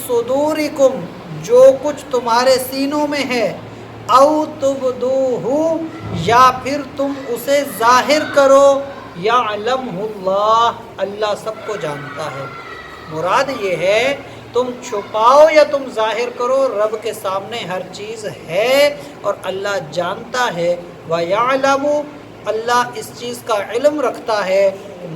सुदूरिकुम, जो कुछ तुम्हारे सीनों में है, औ तुबदूहु, या फिर तुम उसे ज़ाहिर करो, यअलमुल्लाह, अल्लाह सबको जानता है। मुराद ये है तुम छुपाओ या तुम ज़ाहिर करो, रब के सामने हर चीज़ है और अल्लाह जानता है। व यअलमु, अल्लाह इस चीज़ का इल्म रखता है,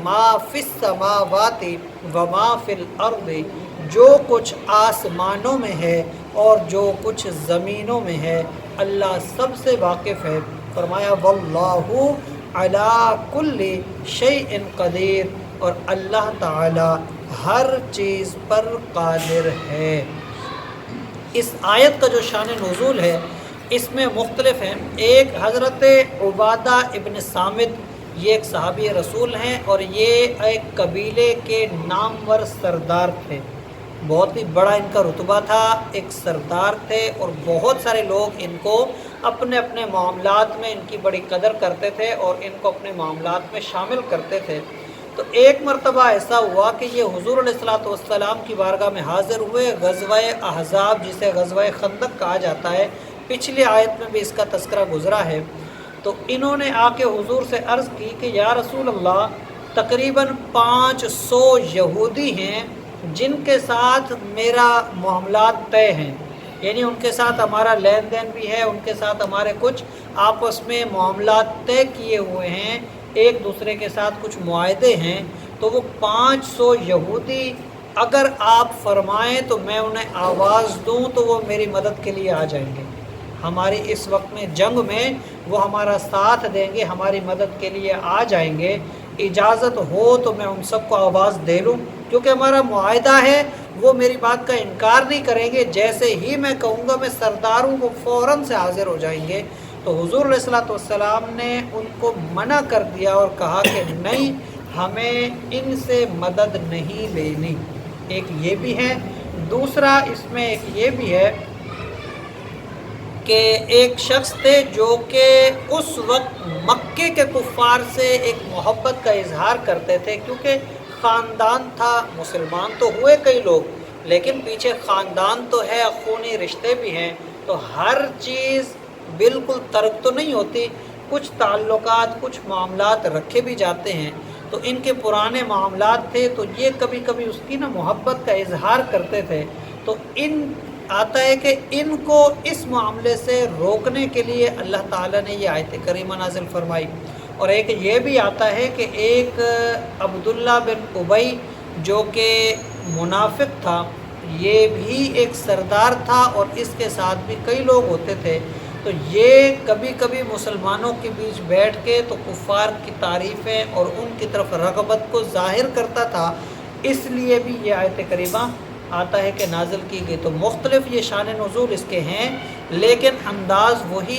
मा फिस समावाति व मा फिल अर्दि, जो कुछ आसमानों में है और जो कुछ ज़मीनों में है, अल्लाह सबसे वाकिफ़ है। फरमाया वल्लाहु अला कुल्ली शैइन क़दीर, और अल्लाह ताला हर चीज़ पर कादिर है। इस आयत का जो शान नुज़ूल है इसमें मुख्तलिफ हैं। एक हज़रत उबादा इब्न सामित, ये एक सहाबी रसूल हैं और ये एक कबीले के नामवर सरदार थे। बहुत ही बड़ा इनका रुतबा था, एक सरदार थे और बहुत सारे लोग इनको अपने अपने मामलात में इनकी बड़ी कदर करते थे और इनको अपने मामलात में शामिल करते थे। तो एक मरतबा ऐसा हुआ कि ये हुज़ूर अलैहिस्सलातु वस्सलाम की बारगाह में हाज़िर हुए। ग़ज़वा अहज़ाब, जिसे ग़ज़वा खंदक कहा जाता है, पिछली आयत में भी इसका तज़किरा गुज़रा है। तो इन्होंने आके हुज़ूर से अर्ज़ की कि या रसूल अल्लाह, तकरीबन 500 यहूदी हैं जिनके साथ मेरा मामलात तय हैं, यानी उनके साथ हमारा लेन देन भी है, उनके साथ हमारे कुछ आपस में मामलात तय किए हुए हैं, एक दूसरे के साथ कुछ मुआहदे हैं। तो वो 500 यहूदी अगर आप फरमाएं तो मैं उन्हें आवाज़ दूं तो वो मेरी मदद के लिए आ जाएंगे, हमारी इस वक्त में जंग में वो हमारा साथ देंगे, हमारी मदद के लिए आ जाएंगे। इजाज़त हो तो मैं उन सबको आवाज़ दे लूँ, क्योंकि हमारा मुआहदा है, वो मेरी बात का इनकार नहीं करेंगे। जैसे ही मैं कहूँगा मैं सरदारों को फ़ौरन से हाज़िर हो जाएंगे। तो हुज़ूर अलैहिस्सलातु वस्सलाम ने उनको मना कर दिया और कहा कि नहीं, हमें इनसे मदद नहीं लेनी। एक ये भी है। दूसरा इसमें एक ये भी है कि एक शख्स थे जो कि उस वक्त मक्के के कुफ़ार से एक मोहब्बत का इजहार करते थे, क्योंकि ख़ानदान था, मुसलमान तो हुए कई लोग, लेकिन पीछे ख़ानदान तो है, खूनी रिश्ते भी हैं, तो हर चीज़ बिल्कुल तर्क तो नहीं होती, कुछ ताल्लुकात, कुछ मामलात रखे भी जाते हैं। तो इनके पुराने मामलात थे, तो ये कभी कभी उसकी ना मोहब्बत का इजहार करते थे। तो इन आता है कि इनको इस मामले से रोकने के लिए अल्लाह ताला ने ये आयत करीमा नाज़िल फरमाई। और एक ये भी आता है कि एक अब्दुल्ला बिन उबई जो कि मुनाफिक था, ये भी एक सरदार था और इसके साथ भी कई लोग होते थे। तो ये कभी कभी मुसलमानों के बीच बैठ के तो कुफ़ार की तारीफ़ें और उनकी तरफ रग़बत को ज़ाहिर करता था, इसलिए भी ये आयत करीमा आता है कि नाज़िल की गई। तो मुख्तलिफ़ ये शान नुज़ूल इसके हैं, लेकिन अंदाज़ वही